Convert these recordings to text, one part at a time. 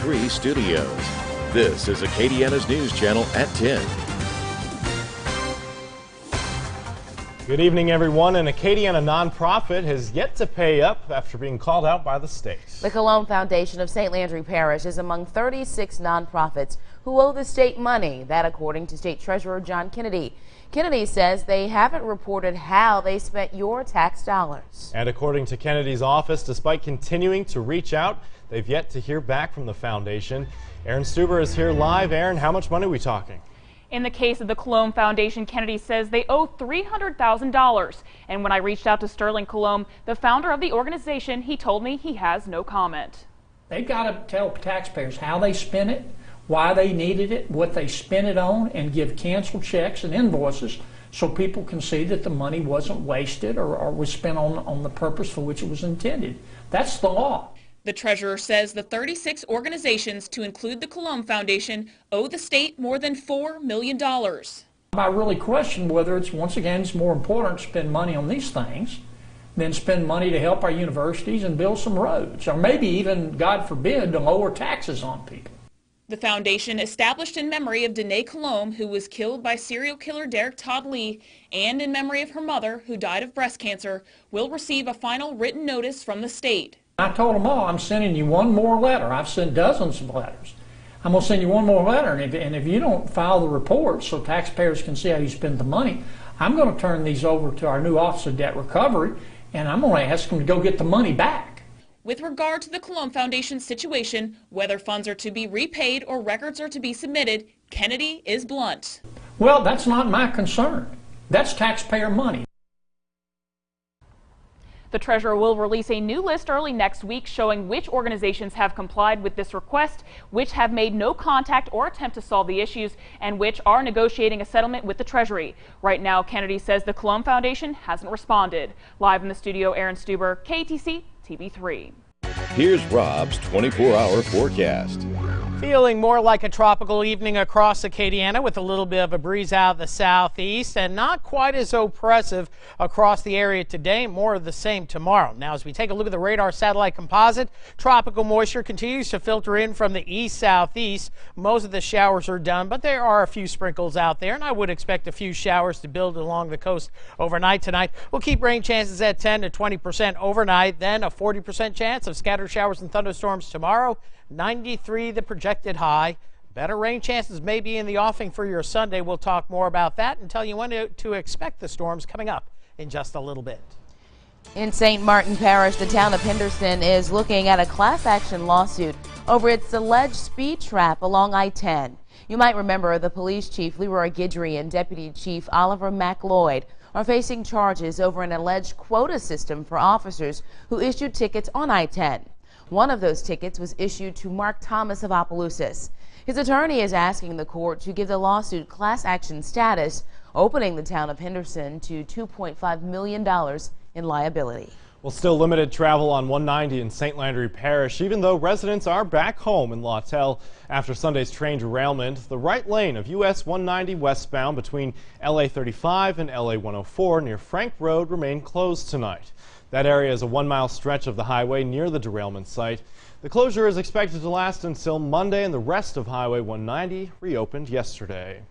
TV3 studios. This is Acadiana's News Channel at 10. Good evening, everyone. An Acadiana nonprofit has yet to pay up after being called out by the state. The Cologne Foundation of St. Landry Parish is among 36 nonprofits who owe the state money. That according to State Treasurer John Kennedy. Kennedy says they haven't reported how they spent your tax dollars. And according to Kennedy's office, despite continuing to reach out, they've yet to hear back from the foundation. Aaron Stuber is here live. Aaron, how much money are we talking? In the case of the Cologne Foundation, Kennedy says they owe $300,000. And when I reached out to Sterling Cologne, the founder of the organization, he told me he has no comment. They've got to tell taxpayers how they spent it, why they needed it, what they spent it on, and give canceled checks and invoices so people can see that the money wasn't wasted or was spent on the purpose for which it was intended. That's the law. The treasurer says the 36 organizations, to include the Cologne Foundation, owe the state more than $4 million. I really question whether once again, it's more important to spend money on these things than spend money to help our universities and build some roads, or maybe even, God forbid, to lower taxes on people. The foundation, established in memory of Danae Cologne, who was killed by serial killer Derek Todd Lee, and in memory of her mother, who died of breast cancer, will receive a final written notice from the state. I told them all, I'm sending you one more letter. I've sent dozens of letters. I'm going to send you one more letter, and if you don't file the report so taxpayers can see how you spend the money, I'm going to turn these over to our new Office of Debt Recovery, and I'm going to ask them to go get the money back. With regard to the Cologne Foundation's situation, whether funds are to be repaid or records are to be submitted, Kennedy is blunt. Well, that's not my concern. That's taxpayer money. The treasurer will release a new list early next week showing which organizations have complied with this request, which have made no contact or attempt to solve the issues, and which are negotiating a settlement with the Treasury. Right now, Kennedy says the Cologne Foundation hasn't responded. Live in the studio, Aaron Stuber, KTC TV3. Here's Rob's 24-hour forecast. Feeling more like a tropical evening across Acadiana with a little bit of a breeze out of the southeast and not quite as oppressive across the area today. More of the same tomorrow. Now, as we take a look at the radar satellite composite, tropical moisture continues to filter in from the east-southeast. Most of the showers are done, but there are a few sprinkles out there, and I would expect a few showers to build along the coast overnight tonight. We'll keep rain chances at 10 to 20% overnight, then a 40% chance of scattered showers and thunderstorms tomorrow. 93 the projected high. Better rain chances may be in the offing for your Sunday. We'll talk more about that and tell you when to expect the storms coming up in just a little bit. In St. Martin Parish, the town of Henderson is looking at a class action lawsuit over its alleged speed trap along I-10. You might remember the police chief Leroy Guidry and Deputy Chief Oliver McLeod are facing charges over an alleged quota system for officers who issued tickets on I-10. One of those tickets was issued to Mark Thomas of Opelousas. His attorney is asking the court to give the lawsuit class action status, opening the town of Henderson to $2.5 million in liability. Well, still limited travel on 190 in St. Landry Parish, even though residents are back home in Lawtell after Sunday's train derailment. The right lane of US 190 westbound between LA 35 and LA 104 near Frank Road remained closed tonight. That area is a 1-mile stretch of the highway near the derailment site. The closure is expected to last until Monday, and the rest of Highway 190 reopened yesterday.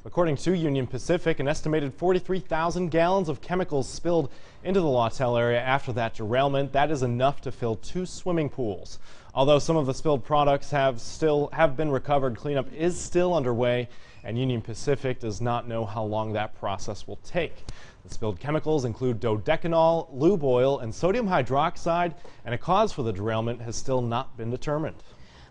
According to Union Pacific, an estimated 43,000 gallons of chemicals spilled into the Lawtell area after that derailment. That is enough to fill 2 swimming pools. Although some of the spilled products have been recovered, cleanup is still underway, and Union Pacific does not know how long that process will take. The spilled chemicals include dodecanol, lube oil, and sodium hydroxide, and a cause for the derailment has still not been determined.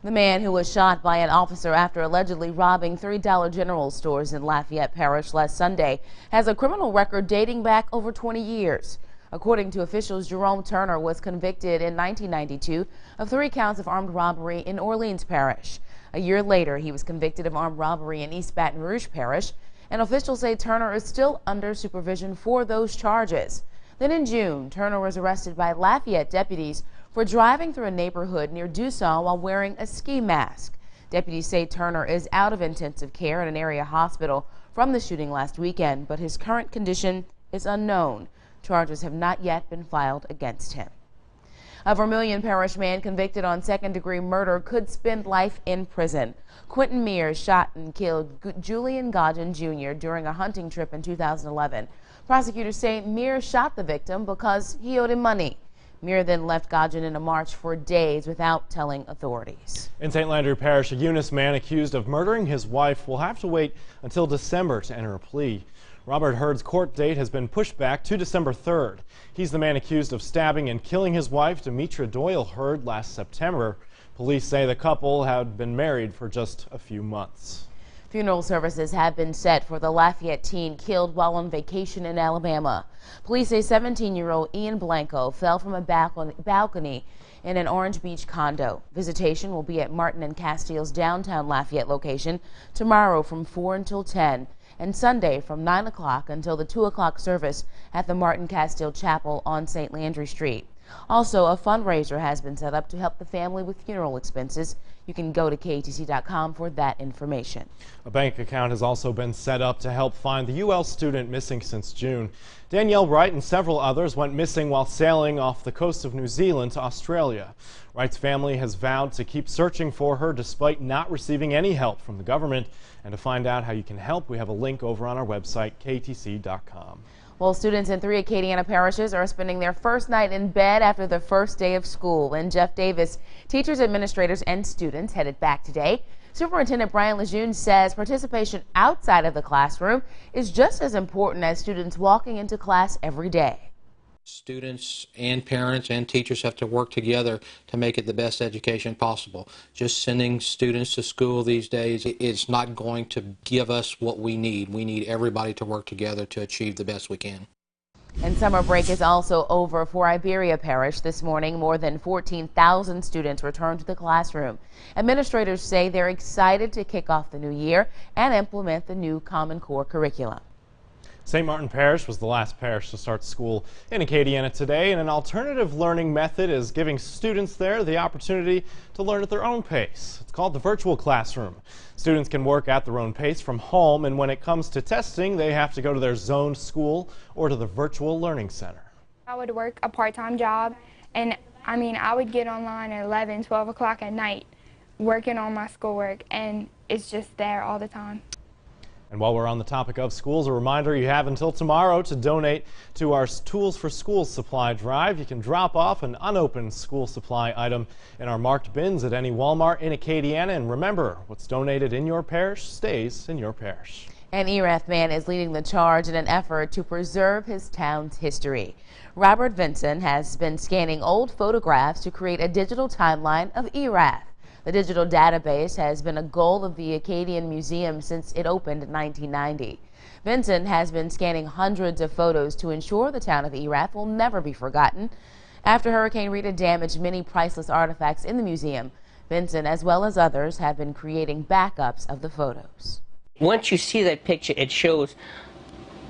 The man who was shot by an officer after allegedly robbing 3 Dollar General stores in Lafayette Parish last Sunday has a criminal record dating back over 20 years. According to officials, Jerome Turner was convicted in 1992 of 3 counts of armed robbery in Orleans Parish. A year later, he was convicted of armed robbery in East Baton Rouge Parish, and officials say Turner is still under supervision for those charges. Then in June, Turner was arrested by Lafayette deputies for driving through a neighborhood near Dussault while wearing a ski mask. Deputies say Turner is out of intensive care at an area hospital from the shooting last weekend, but his current condition is unknown. Charges have not yet been filed against him. A Vermilion Parish man convicted on second-degree murder could spend life in prison. Quentin Mears shot and killed Julian Godgen Jr. during a hunting trip in 2011. Prosecutors say Mears shot the victim because he owed him money. Mears then left Godgen in a march for days without telling authorities. In St. Landry Parish, a Eunice man accused of murdering his wife will have to wait until December to enter a plea. Robert Hurd's court date has been pushed back to December 3rd. He's the man accused of stabbing and killing his wife, Demetra Doyle Hurd, last September. Police say the couple had been married for just a few months. Funeral services have been set for the Lafayette teen killed while on vacation in Alabama. Police say 17-year-old Ian Blanco fell from a balcony in an Orange Beach condo. Visitation will be at Martin and Castile's downtown Lafayette location tomorrow from 4 until 10 and Sunday from 9 o'clock until the 2 o'clock service at the Martin Castile Chapel on St. Landry Street. Also, a fundraiser has been set up to help the family with funeral expenses. You can go to KATC.com for that information. A bank account has also been set up to help find the UL student missing since June. Danielle Wright and several others went missing while sailing off the coast of New Zealand to Australia. Wright's family has vowed to keep searching for her despite not receiving any help from the government. And to find out how you can help, we have a link over on our website, KATC.com. Well, students in 3 Acadiana parishes are spending their first night in bed after the first day of school. In Jeff Davis, teachers, administrators, and students headed back today. Superintendent Brian Lejeune says participation outside of the classroom is just as important as students walking into class every day. Students and parents and teachers have to work together to make it the best education possible. Just sending students to school these days is not going to give us what we need. We need everybody to work together to achieve the best we can. And summer break is also over for Iberia Parish. This morning, more than 14,000 students returned to the classroom. Administrators say they're excited to kick off the new year and implement the new Common Core curriculum. St. Martin Parish was the last parish to start school in Acadiana today, and an alternative learning method is giving students there the opportunity to learn at their own pace. It's called the virtual classroom. Students can work at their own pace from home, and when it comes to testing, they have to go to their zoned school or to the virtual learning center. I would work a part-time job, and I would get online at 11, 12 o'clock at night working on my schoolwork, and it's just there all the time. And while we're on the topic of schools, a reminder you have until tomorrow to donate to our Tools for Schools supply drive. You can drop off an unopened school supply item in our marked bins at any Walmart in Acadiana. And remember, what's donated in your parish stays in your parish. An Erath man is leading the charge in an effort to preserve his town's history. Robert Vinson has been scanning old photographs to create a digital timeline of Erath. The digital database has been a goal of the Acadian Museum since it opened in 1990. Vincent has been scanning hundreds of photos to ensure the town of Erath will never be forgotten. After Hurricane Rita damaged many priceless artifacts in the museum, Vincent, as well as others, have been creating backups of the photos. Once you see that picture, it shows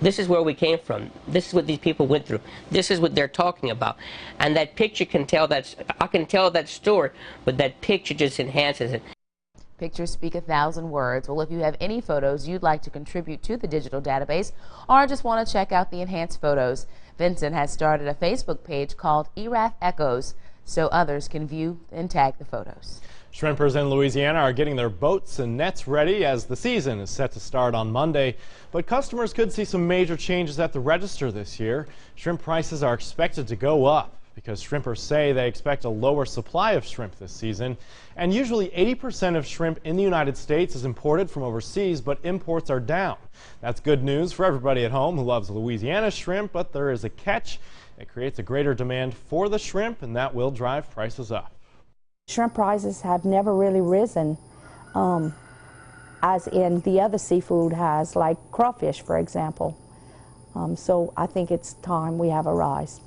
this is where we came from. This is what these people went through. This is what they're talking about. And that picture can tell that, I can tell that story, but that picture just enhances it. Pictures speak 1,000 words. Well, if you have any photos you'd like to contribute to the digital database or just want to check out the enhanced photos, Vincent has started a Facebook page called Erath Echoes so others can view and tag the photos. Shrimpers in Louisiana are getting their boats and nets ready as the season is set to start on Monday. But customers could see some major changes at the register this year. Shrimp prices are expected to go up because shrimpers say they expect a lower supply of shrimp this season. And usually 80% of shrimp in the United States is imported from overseas, but imports are down. That's good news for everybody at home who loves Louisiana shrimp, but there is a catch. It creates a greater demand for the shrimp, and that will drive prices up. Shrimp prices have never really risen as in the other seafood has, like crawfish, for example. So I think it's time we have a rise.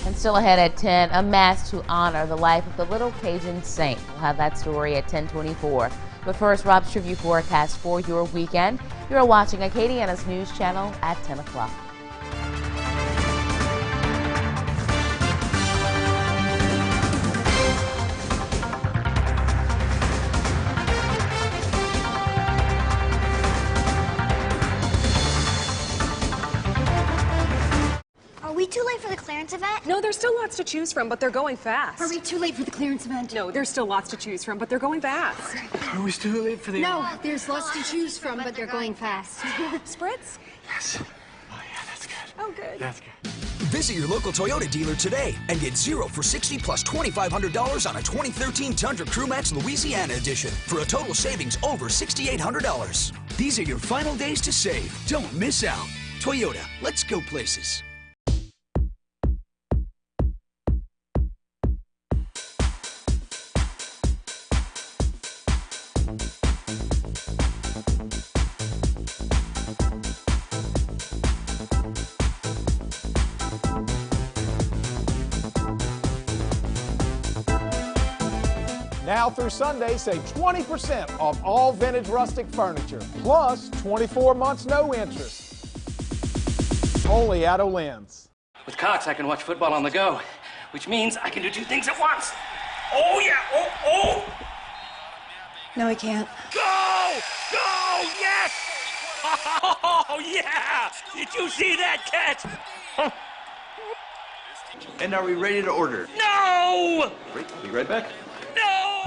And still ahead at 10, a mass to honor the life of the little Cajun saint. We'll have that story at 10:24. But first, Rob's Tribute forecast for your weekend. You're watching Acadiana's News Channel at 10 o'clock. Are we too late for the clearance event? No, there's still lots to choose from, but they're going fast. Are we too late for the clearance event? No, there's still lots to choose from, but they're going fast. Are we still late for the... No, there's lots to choose from, but they're going fast. Spritz? Yes. Oh, yeah, that's good. Oh, good. That's good. Visit your local Toyota dealer today and get 0 for $60 plus $2,500 on a 2013 Tundra Crewmax Louisiana Edition for a total savings over $6,800. These are your final days to save. Don't miss out. Toyota, let's go places. Now through Sunday, save 20% off all vintage rustic furniture, plus 24 months no interest. Only at O'Lynn's. With Cox, I can watch football on the go, which means I can do 2 things at once. Oh, yeah, oh! No, he can't. Go! Go! Yes! Oh, yeah! Did you see that catch? And are we ready to order? No! Great, I'll be right back.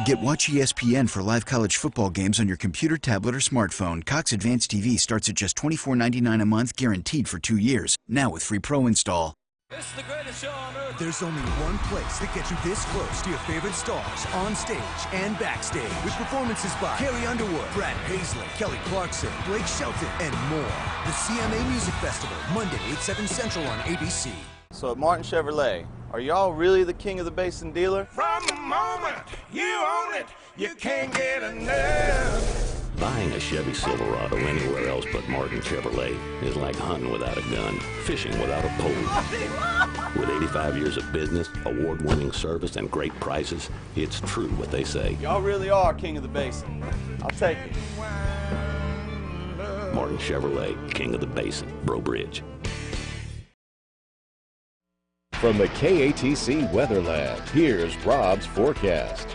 Get Watch ESPN for live college football games on your computer, tablet, or smartphone. Cox Advanced TV starts at just $24.99 a month, guaranteed for 2 years. Now with free Pro install. This is the greatest show on earth. There's only one place that gets you this close to your favorite stars, on stage and backstage, with performances by Carrie Underwood, Brad Paisley, Kelly Clarkson, Blake Shelton, and more. The CMA Music Festival, Monday, 8/7 Central on ABC. So at Martin Chevrolet, are y'all really the king of the basin dealer? From the moment you own it, you can't get enough. Buying a Chevy Silverado anywhere else but Martin Chevrolet is like hunting without a gun, fishing without a pole. With 85 years of business, award-winning service, and great prices, it's true what they say. Y'all really are king of the basin. I'll take it. Martin Chevrolet, king of the basin, Bro Bridge. From the KATC Weather Lab, here's Rob's forecast.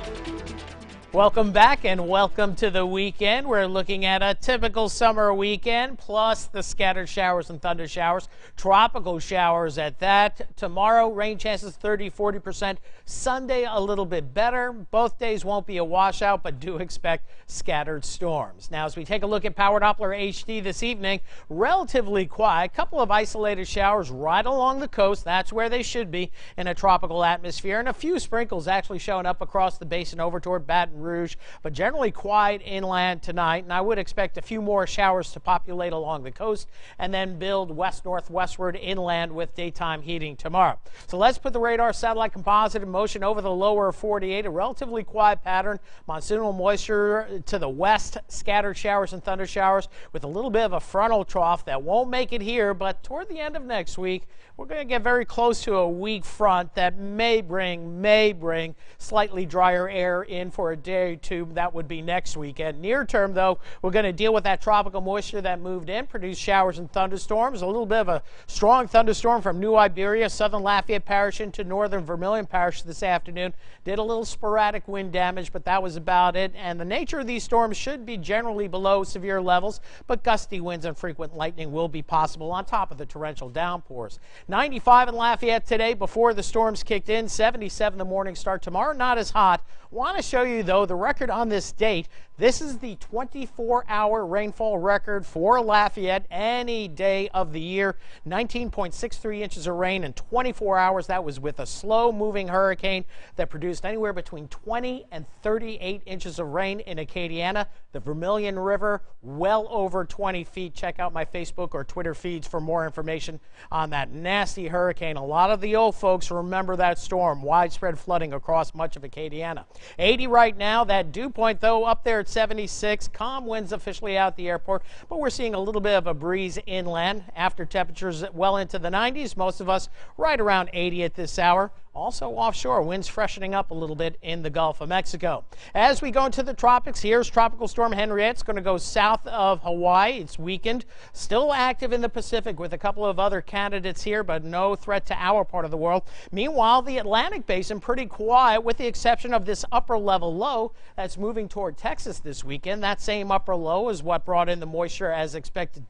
Welcome back and welcome to the weekend. We're looking at a typical summer weekend, plus the scattered showers and thunder showers, tropical showers at that. Tomorrow, rain chances 30–40%. Sunday, a little bit better. Both days won't be a washout, but do expect scattered storms. Now, as we take a look at Power Doppler HD this evening, relatively quiet. A couple of isolated showers right along the coast. That's where they should be in a tropical atmosphere. And a few sprinkles actually showing up across the basin over toward Baton Rouge, but generally quiet inland tonight, and I would expect a few more showers to populate along the coast and then build west-northwestward inland with daytime heating tomorrow. So let's put the radar satellite composite in motion over the lower 48, a relatively quiet pattern. Monsoonal moisture to the west, scattered showers and thunder showers with a little bit of a frontal trough that won't make it here, but toward the end of next week, we're going to get very close to a weak front that may bring slightly drier air in for a day or two. That would be next weekend. Near term, though, we're going to deal with that tropical moisture that moved in, produce showers and thunderstorms. A little bit of a strong thunderstorm from New Iberia, southern Lafayette Parish into northern Vermilion Parish this afternoon. Did a little sporadic wind damage, but that was about it. And the nature of these storms should be generally below severe levels, but gusty winds and frequent lightning will be possible on top of the torrential downpours. 95 in Lafayette today before the storms kicked in. 77 the morning start tomorrow. Not as hot. Want to show you, though, the record on this date. This is the 24-hour rainfall record for Lafayette any day of the year. 19.63 inches of rain in 24 hours. That was with a slow-moving hurricane that produced anywhere between 20 and 38 inches of rain in Acadiana. The Vermilion River, well over 20 feet. Check out my Facebook or Twitter feeds for more information on that nasty hurricane. A lot of the old folks remember that storm. Widespread flooding across much of Acadiana. 80 right now. That dew point, though, up there at 76. Calm winds officially out the airport, but we're seeing a little bit of a breeze inland. After temperatures well into the 90s, most of us right around 80 at this hour. Also offshore, winds freshening up a little bit in the Gulf of Mexico. As we go into the tropics, here's Tropical Storm Henriette. It's going to go south of Hawaii. It's weakened, still active in the Pacific with a couple of other candidates here, but no threat to our part of the world. Meanwhile, the Atlantic basin pretty quiet with the exception of this upper level low that's moving toward Texas this weekend. That same upper low is what brought in the moisture as expected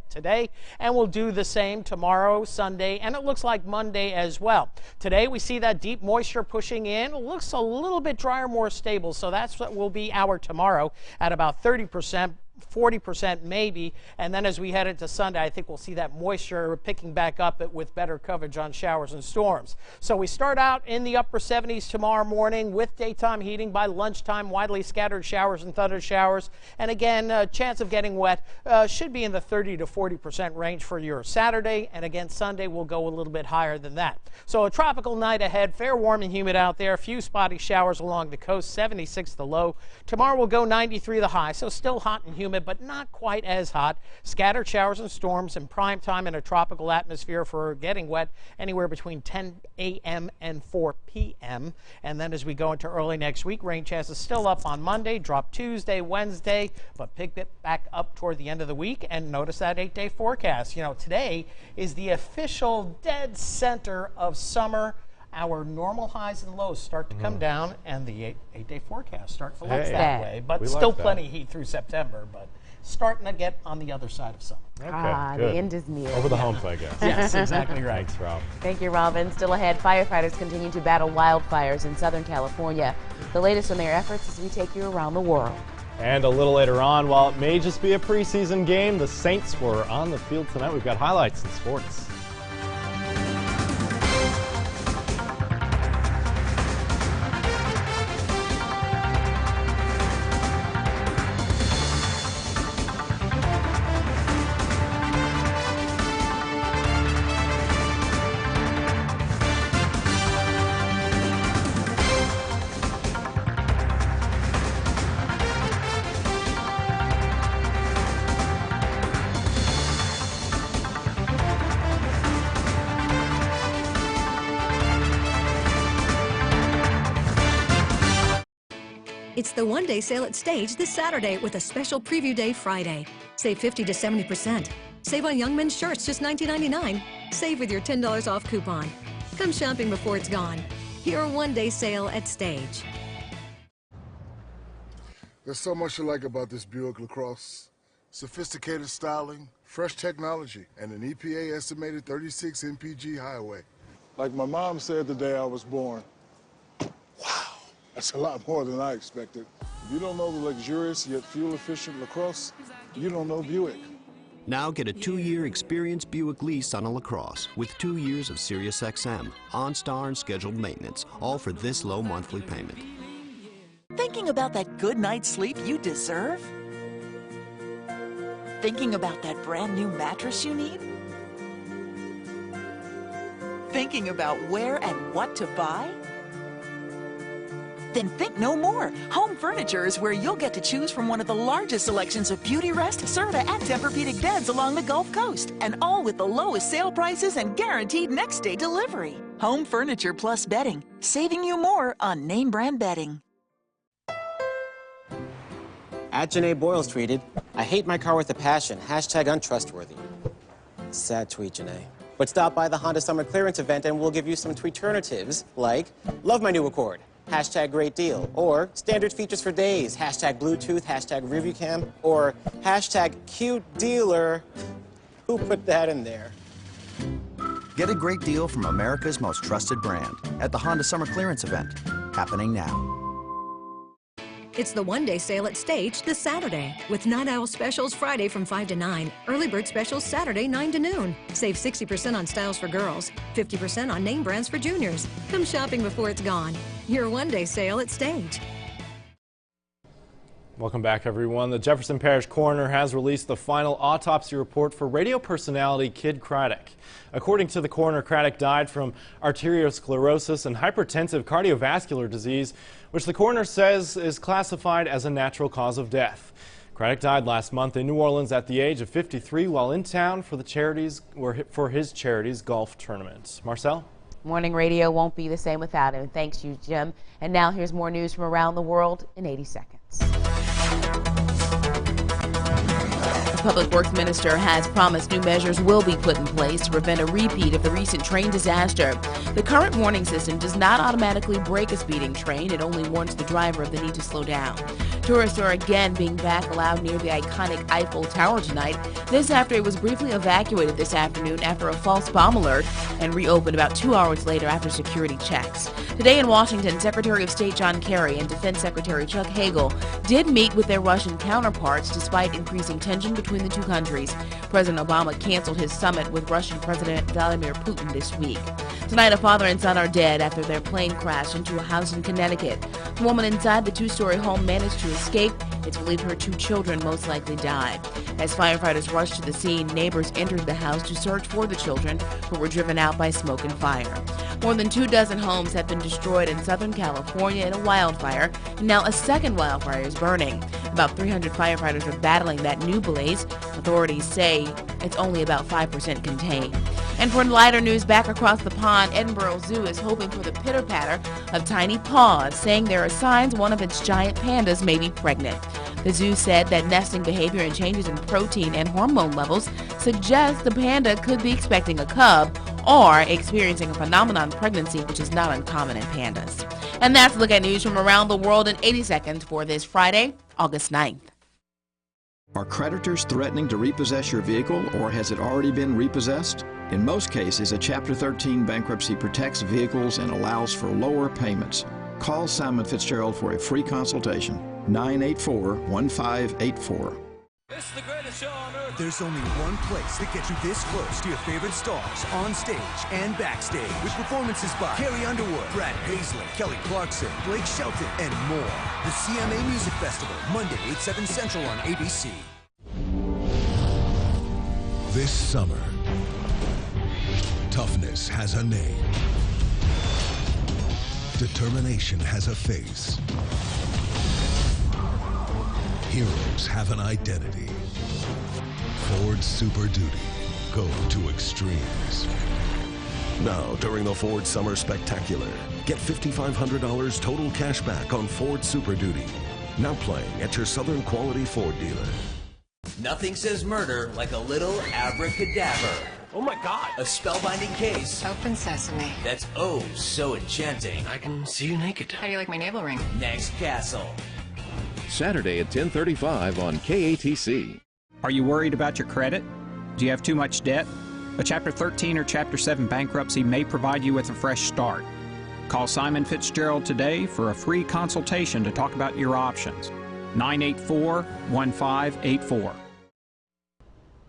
today and will do the same tomorrow, Sunday, and it looks like Monday as well. Today we see that deep moisture pushing in. It looks a little bit drier, more stable, so that's what will be our tomorrow at about 30%. 40% maybe, and then as we head into Sunday, I think we'll see that moisture picking back up with better coverage on showers and storms. So we start out in the upper 70s tomorrow morning with daytime heating. By lunchtime, widely scattered showers and thunder showers, and again, chance of getting wet should be in the 30 to 40% range for your Saturday, and again Sunday will go a little bit higher than that. So a tropical night ahead, fair warm and humid out there, a few spotty showers along the coast, 76 the low. Tomorrow will go 93 the high, so still hot and humid, but not quite as hot. Scattered showers and storms in prime time in a tropical atmosphere for getting wet anywhere between 10 a.m. and 4 p.m. And then as we go into early next week, rain chances still up on Monday, drop Tuesday, Wednesday, but pick it back up toward the end of the week. And notice that 8-day forecast. You know, today is the official dead center of summer. Our normal highs and lows start to come down, and the 8-day forecast starts to look that way. But still plenty of heat through September, but starting to get on the other side of summer. Okay, the end is near. Over the hump, I guess. Yes, exactly right. Thanks, Rob. Thank you, Robin. Still ahead, firefighters continue to battle wildfires in Southern California. The latest on their efforts as we take you around the world. And a little later on, while it may just be a preseason game, the Saints were on the field tonight. We've got highlights in sports. It's the one-day sale at Stage this Saturday with a special preview day Friday. Save 50 to 70%. Save on young men's shirts just $19.99. Save with your $10 off coupon. Come shopping before it's gone. Your one-day sale at Stage. There's so much to like about this Buick LaCrosse. Sophisticated styling, fresh technology, and an EPA estimated 36 mpg highway. Like my mom said the day I was born, wow, that's a lot more than I expected. If you don't know the luxurious yet fuel-efficient LaCrosse, you don't know Buick. Now get a 2-year experience Buick lease on a LaCrosse with 2 years of SiriusXM, OnStar and scheduled maintenance, all for this low monthly payment. Thinking about that good night's sleep you deserve? Thinking about that brand new mattress you need? Thinking about where and what to buy? Then think no more. Home Furniture is where you'll get to choose from one of the largest selections of Beauty Rest, Serta, and Tempur-Pedic beds along the Gulf Coast, and all with the lowest sale prices and guaranteed next-day delivery. Home Furniture plus bedding, saving you more on name brand bedding. At Janae Boyles tweeted, "I hate my car with a passion, #untrustworthy." Sad tweet, Janae. But stop by the Honda Summer Clearance event and we'll give you some tweeternatives like, "Love my new Accord," #great deal, or "Standard features for days," #Bluetooth, #Review Cam, or #cute dealer. Who put that in there? Get a great deal from America's most trusted brand at the Honda Summer Clearance event, happening now. It's the one-day sale at Stage this Saturday with Night Owl specials Friday from 5 to 9, early bird specials Saturday 9 to noon. Save 60% on styles for girls, 50% on name brands for juniors. Come shopping before it's gone. Your one-day sale at Stage. Welcome back, everyone. The Jefferson Parish Coroner has released the final autopsy report for radio personality Kid Craddock. According to the coroner, Craddock died from arteriosclerosis and hypertensive cardiovascular disease, which the coroner says is classified as a natural cause of death. Craddock died last month in New Orleans at the age of 53 while in town for his charity's golf tournament. Marcel? Morning radio won't be the same without him. Thanks you, Jim. And now here's more news from around the world in 80 seconds. The Public Works Minister has promised new measures will be put in place to prevent a repeat of the recent train disaster. The current warning system does not automatically brake a speeding train. It only warns the driver of the need to slow down. Tourists are again being back allowed near the iconic Eiffel Tower tonight. This after it was briefly evacuated this afternoon after a false bomb alert and reopened about 2 hours later after security checks. Today in Washington, Secretary of State John Kerry and Defense Secretary Chuck Hagel did meet with their Russian counterparts despite increasing tension between the two countries. President Obama canceled his summit with Russian President Vladimir Putin this week. Tonight, a father and son are dead after their plane crashed into a house in Connecticut. The woman inside the two-story home managed to escape. It's believed her 2 children most likely died. As firefighters rushed to the scene, neighbors entered the house to search for the children, who were driven out by smoke and fire. More than 24 homes have been destroyed in Southern California in a wildfire, and now a second wildfire is burning. About 300 firefighters are battling that new blaze. Authorities say it's only about 5% contained. And for lighter news back across the pond, Edinburgh Zoo is hoping for the pitter-patter of tiny paws, saying there are signs one of its giant pandas may be pregnant. The zoo said that nesting behavior and changes in protein and hormone levels suggest the panda could be expecting a cub or experiencing a phenomenon pregnancy, which is not uncommon in pandas. And that's a look at news from around the world in 80 seconds for this Friday, August 9th. Are creditors threatening to repossess your vehicle, or has it already been repossessed? In most cases, a Chapter 13 bankruptcy protects vehicles and allows for lower payments. Call Simon Fitzgerald for a free consultation. 984-1584. This is the greatest show on earth. There's only one place that gets you this close to your favorite stars on stage and backstage, with performances by Carrie Underwood, Brad Paisley, Kelly Clarkson, Blake Shelton, and more. The CMA Music Festival, Monday, 8/7 Central on ABC. This summer, toughness has a name. Determination has a face. Heroes have an identity. Ford Super Duty. Go to extremes. Now, during the Ford Summer Spectacular, get $5,500 total cash back on Ford Super Duty. Now playing at your Southern Quality Ford dealer. Nothing says murder like a little abracadabra. Oh my God! A spellbinding case. Open sesame. That's oh so enchanting. I can see you naked. How do you like my navel ring? Next Castle. Saturday at 10:35 on KATC. Are you worried about your credit? Do you have too much debt? A Chapter 13 or Chapter 7 bankruptcy may provide you with a fresh start. Call Simon Fitzgerald today for a free consultation to talk about your options. 984-1584.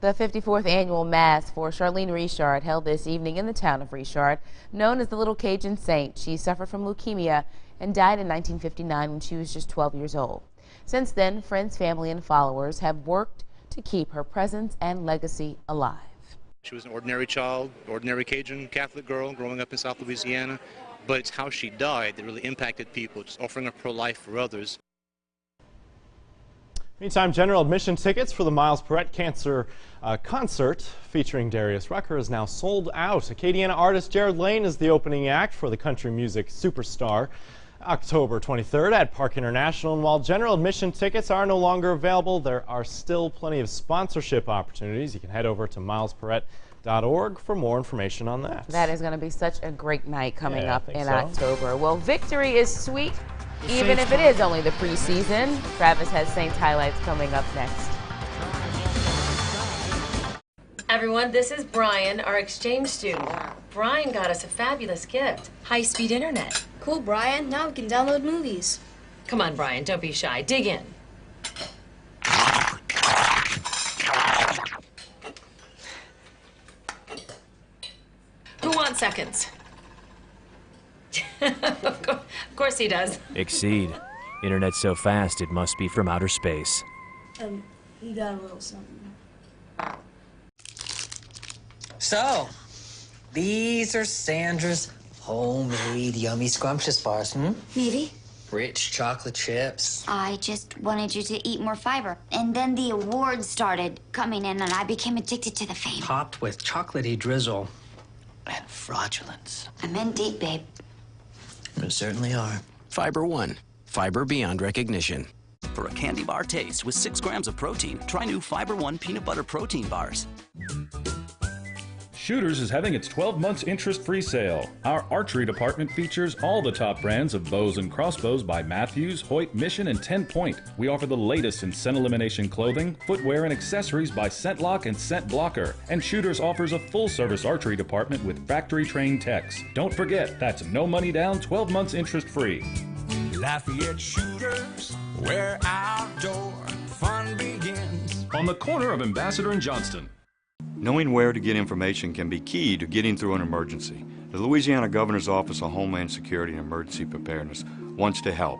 The 54th annual Mass for Charlene Richard held this evening in the town of Richard, known as the Little Cajun Saint. She suffered from leukemia and died in 1959 when she was just 12 years old. Since then, friends, family, and followers have worked to keep her presence and legacy alive. She was an ordinary child, ordinary Cajun Catholic girl growing up in South Louisiana, but it's how she died that really impacted people, just offering up her life for others. Meantime, general admission tickets for the Miles Perrette Cancer concert featuring Darius Rucker is now sold out. Acadiana artist Jared Lane is the opening act for the country music superstar. October 23rd at Park International, and while general admission tickets are no longer available, there are still plenty of sponsorship opportunities. You can head over to milesperrette.org for more information on that. That is going to be such a great night coming up in October. Well, victory is sweet, even if it is only the preseason. Travis has Saints highlights coming up next. Everyone, this is Brian, our exchange student. Brian got us a fabulous gift, high-speed internet. Cool, Brian. Now we can download movies. Come on, Brian, don't be shy. Dig in. Who wants seconds? Of course he does. Exceed. Internet's so fast, it must be from outer space. He got a little something. So, these are Sandra's homemade yummy scrumptious bars, Maybe. Rich chocolate chips. I just wanted you to eat more fiber. And then the awards started coming in, and I became addicted to the fame. Topped with chocolatey drizzle and fraudulence. I'm in deep, babe. You certainly are. Fiber One. Fiber beyond recognition. For a candy bar taste with 6 grams of protein, try new Fiber One peanut butter protein bars. Shooters is having its 12 months interest-free sale. Our archery department features all the top brands of bows and crossbows by Matthews, Hoyt, Mission, and 10 Point. We offer the latest in scent elimination clothing, footwear, and accessories by ScentLock and Scent Blocker. And Shooters offers a full-service archery department with factory-trained techs. Don't forget, that's no money down, 12 months interest-free. Lafayette Shooters, where outdoor fun begins. On the corner of Ambassador and Johnston. Knowing where to get information can be key to getting through an emergency. The Louisiana Governor's Office of Homeland Security and Emergency Preparedness wants to help.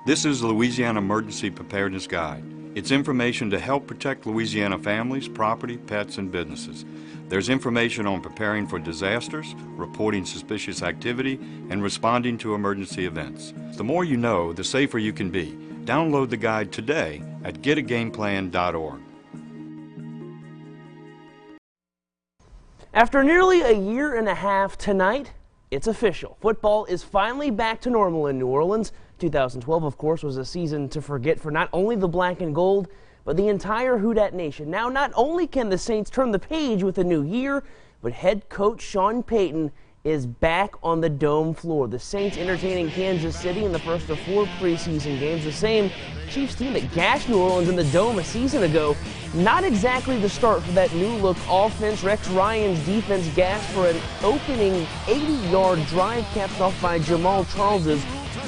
This is the Louisiana Emergency Preparedness Guide. It's information to help protect Louisiana families, property, pets, and businesses. There's information on preparing for disasters, reporting suspicious activity, and responding to emergency events. The more you know, the safer you can be. Download the guide today at getagameplan.org. After nearly a year and a half tonight, it's official. Football is finally back to normal in New Orleans. 2012, of course, was a season to forget for not only the black and gold, but the entire Houdat Nation. Now, not only can the Saints turn the page with a new year, but head coach Sean Payton is back on the Dome floor. The Saints entertaining Kansas City in the first of 4 preseason games. The same Chiefs team that gashed New Orleans in the Dome a season ago. Not exactly the start for that new-look offense. Rex Ryan's defense gasped for an opening 80-yard drive capped off by Jamal Charles's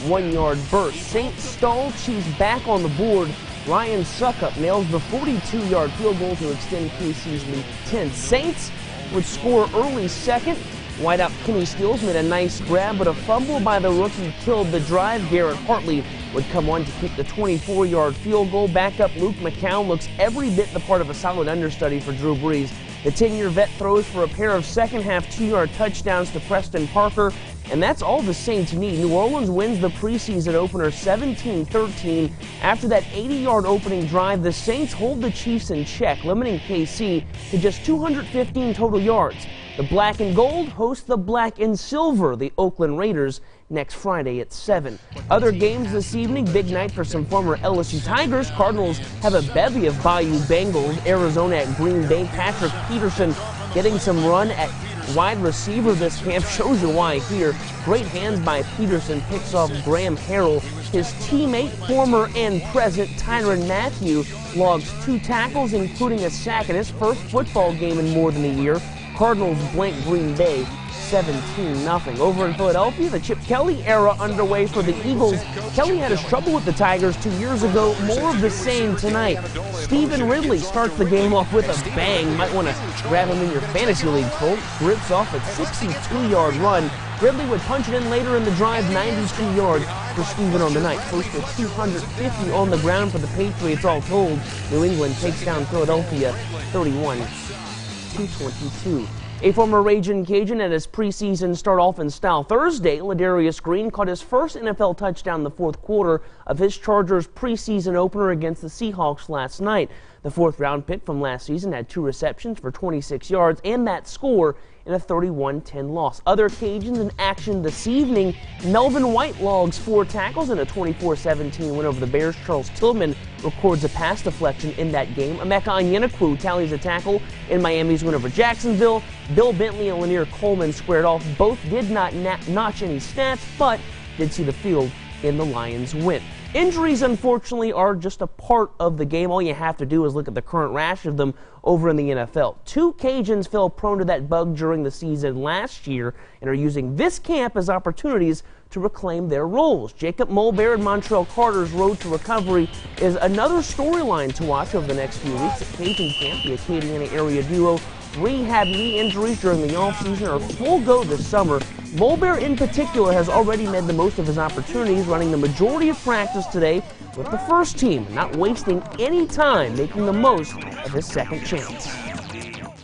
1-yard burst. Saints stalled, Chiefs back on the board. Ryan Suckup nails the 42-yard field goal to extend preseason lead to 10. Saints would score early second. Wideout Kenny Stills made a nice grab, but a fumble by the rookie killed the drive. Garrett Hartley would come on to kick the 24-yard field goal. Backup Luke McCown looks every bit the part of a solid understudy for Drew Brees. The 10-year vet throws for a pair of second-half 2-yard touchdowns to Preston Parker, and that's all the Saints need. New Orleans wins the preseason opener 17-13. After that 80-yard opening drive, the Saints hold the Chiefs in check, limiting KC to just 215 total yards. The black and gold host the black and silver, the Oakland Raiders, next Friday at 7. Other games this evening, big night for some former LSU Tigers. Cardinals have a bevy of Bayou Bengals. Arizona at Green Bay. Patrick Peterson getting some run at wide receiver this camp. Shows you why here. Great hands by Peterson. Picks off Graham Harrell. His teammate, former and present Tyrann Mathieu, logs 2 tackles, including a sack in his first football game in more than a year. Cardinals blank Green Bay 17-0. Over in Philadelphia, the Chip Kelly era underway for the Eagles. Kelly had his trouble with the Tigers 2 years ago. More of the same tonight. Stephen Ridley starts the game off with a bang. Might want to grab him in your fantasy league, folks. Rips off a 62-yard run. Ridley would punch it in later in the drive, 92 yards for Stephen on the night. Close to 250 on the ground for the Patriots all told. New England takes down Philadelphia 31-22. A former Ragin' Cajun at his preseason start off in style Thursday, Ladarius Green caught his first NFL touchdown in the fourth quarter of his Chargers preseason opener against the Seahawks last night. The 4th-round pick from last season had 2 receptions for 26 yards and that score in a 31-10 loss. Other Cajuns in action this evening. Melvin White logs 4 tackles in a 24-17 win over the Bears. Charles Tillman records a pass deflection in that game. Emeka Onyenekwu tallies a tackle in Miami's win over Jacksonville. Bill Bentley and Lanier Coleman squared off. Both did not notch any stats, but did see the field in the Lions' win. Injuries, unfortunately, are just a part of the game. All you have to do is look at the current rash of them over in the NFL. 2 Cajuns fell prone to that bug during the season last year and are using this camp as opportunities to reclaim their roles. Jacob Mulberry and Montrell Carter's road to recovery is another storyline to watch over the next few weeks at Cajun camp. The Acadiana area duo rehab knee injuries during the offseason are full go this summer. Mulberry in particular has already made the most of his opportunities, running the majority of practice today with the first team, not wasting any time, making the most of his second chance.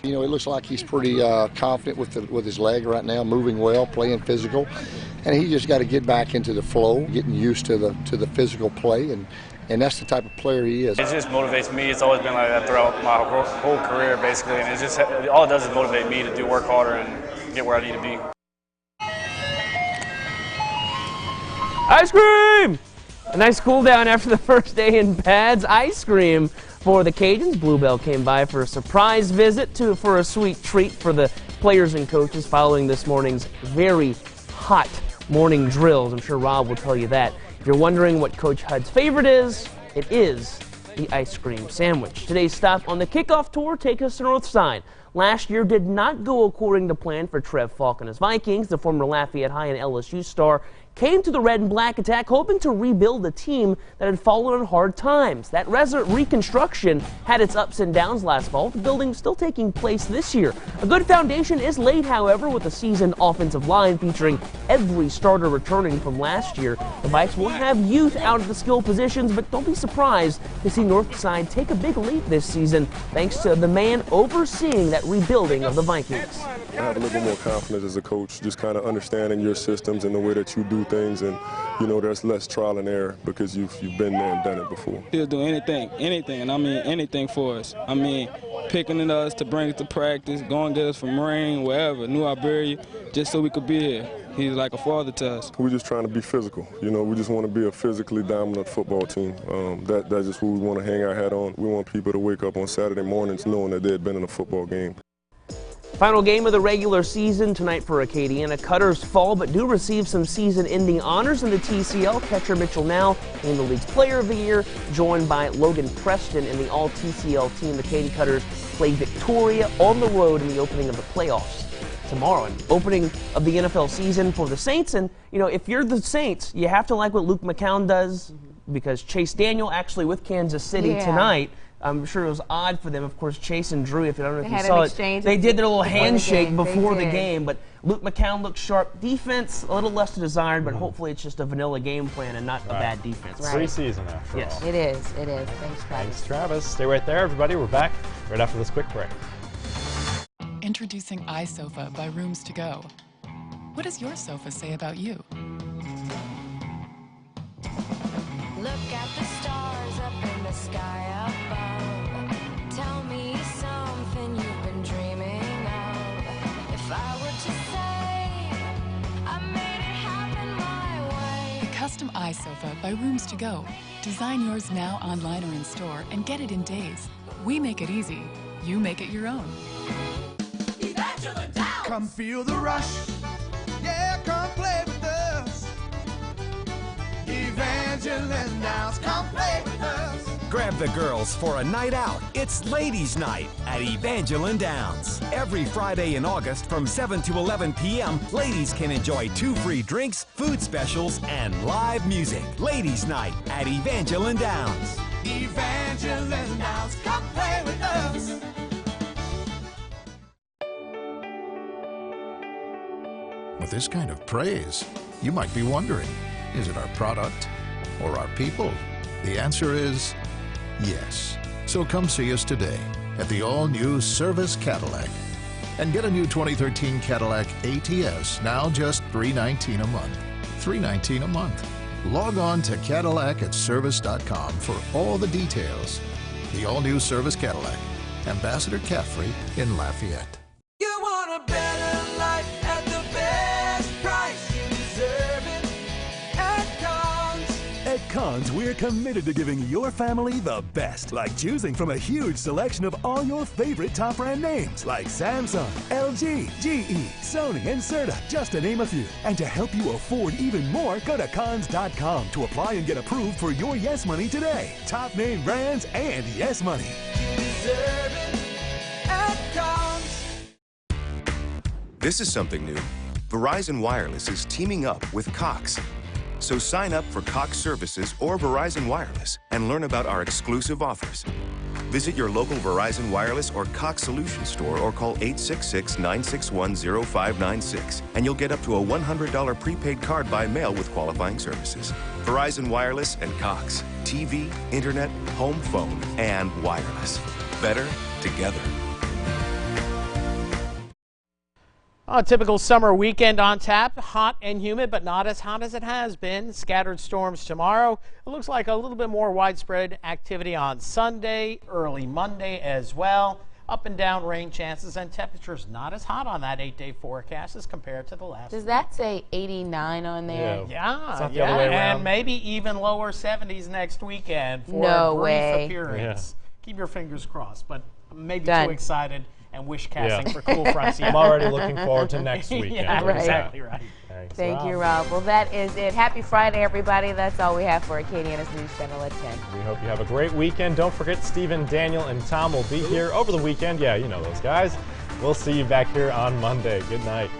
You know, it looks like he's pretty confident with his leg right now, moving well, playing physical, and he just got to get back into the flow, getting used to the physical play, and that's the type of player he is. It just motivates me. It's always been like that throughout my whole career, basically, and it's just all it does is motivate me to work harder and get where I need to be. Ice cream! A nice cool down after the first day in pads. Ice cream for the Cajuns. Bluebell came by for a surprise visit for a sweet treat for the players and coaches following this morning's very hot morning drills. I'm sure Rob will tell you that. If you're wondering what Coach Hudd's favorite is, it is the ice cream sandwich. Today's stop on the kickoff tour takes us to Northside. Last year did not go according to plan for Trev Falk and his Vikings. The former Lafayette High and LSU star came to the Red and Black Attack hoping to rebuild a team that had fallen on hard times. That reconstruction had its ups and downs last fall. The building still taking place this year. A good foundation is laid, however, with a seasoned offensive line featuring every starter returning from last year. The Vikes will have youth out of the skill positions, but don't be surprised to see Northside take a big leap this season thanks to the man overseeing that rebuilding of the Vikings. I have a little bit more confidence as a coach, just kind of understanding your systems and the way that you do things, and there's less trial and error because you've been there and done it before. He'll do anything, and I mean anything for us. I mean, picking us to bring us to practice, going to get us from rain, wherever, New Iberia, just so we could be here. He's like a father to us. We're just trying to be physical. We just want to be a physically dominant football team. That's just what we want to hang our hat on. We want people to wake up on Saturday mornings knowing that they had been in a football game. Final game of the regular season tonight for Acadiana. Cutters fall but do receive some season-ending honors in the TCL. Catcher Mitchell Now named the league's player of the year, joined by Logan Preston in the all-TCL team. The Katy Cutters play Victoria on the road in the opening of the playoffs tomorrow. And opening of the NFL season for the Saints. And, if you're the Saints, you have to like what Luke McCown does because Chase Daniel actually with Kansas City tonight. I'm sure it was odd for them. Of course, Chase and Drew, if you don't know if you saw it, they did their little handshake before the game. But Luke McCown looked sharp. Defense, a little less to desired, but hopefully it's just a vanilla game plan and not a bad defense. Preseason after all. It is. Thanks, Travis. Thanks, Travis. Stay right there, everybody. We're back right after this quick break. Introducing iSofa by Rooms To Go. What does your sofa say about you? Look at the stars up in the sky above. Tell me something you've been dreaming of. If I were to say I made it happen my way. The custom iSofa by Rooms To Go. Design yours now online or in store and get it in days. We make it easy. You make it your own. Come feel the rush. Yeah, come play with us. Evangeline Downs, come play with us. Grab the girls for a night out. It's Ladies' Night at Evangeline Downs. Every Friday in August from 7 to 11 p.m., ladies can enjoy 2 free drinks, food specials, and live music. Ladies' Night at Evangeline Downs. Evangeline Downs, come play with us. With this kind of praise, you might be wondering, is it our product or our people? The answer is yes. So come see us today at the all-new Service Cadillac and get a new 2013 Cadillac ATS, now just $319 a month. $319 a month. Log on to CadillacAtService.com for all the details. The all-new Service Cadillac, Ambassador Caffrey in Lafayette. You want a better life at the best price. You deserve it at Cons. At Cons, we're committed to giving your family the best, like choosing from a huge selection of all your favorite top brand names, like Samsung, LG, GE, Sony, and Serta, just to name a few. And to help you afford even more, go to Cons.com to apply and get approved for your Yes Money today. Top name brands and Yes Money. You deserve it at Cons. This is something new. Verizon Wireless is teaming up with Cox. So sign up for Cox Services or Verizon Wireless and learn about our exclusive offers. Visit your local Verizon Wireless or Cox Solutions store or call 866-961-0596 and you'll get up to a $100 prepaid card by mail with qualifying services. Verizon Wireless and Cox. TV, internet, home phone, and wireless. Better together. A typical summer weekend on tap, hot and humid, but not as hot as it has been. Scattered storms tomorrow. It looks like a little bit more widespread activity on Sunday, early Monday as well. up and down rain chances, and temperatures not as hot on that 8-day forecast as compared to the last. Does that say 89 on there? Yeah, the other way around. And maybe even lower 70s next weekend for No a brief way. appearance. Keep your fingers crossed, but I'm maybe Done. too excited and wish casting for cool fronts. I'm already looking forward to next weekend. Yeah, Right. exactly right. Thanks, Thank you, Rob. Well, that is it. Happy Friday, everybody. That's all we have for Acadiana's News Channel at 10. We hope you have a great weekend. Don't forget, Stephen, Daniel, and Tom will be here over the weekend. Yeah, you know those guys. We'll see you back here on Monday. Good night.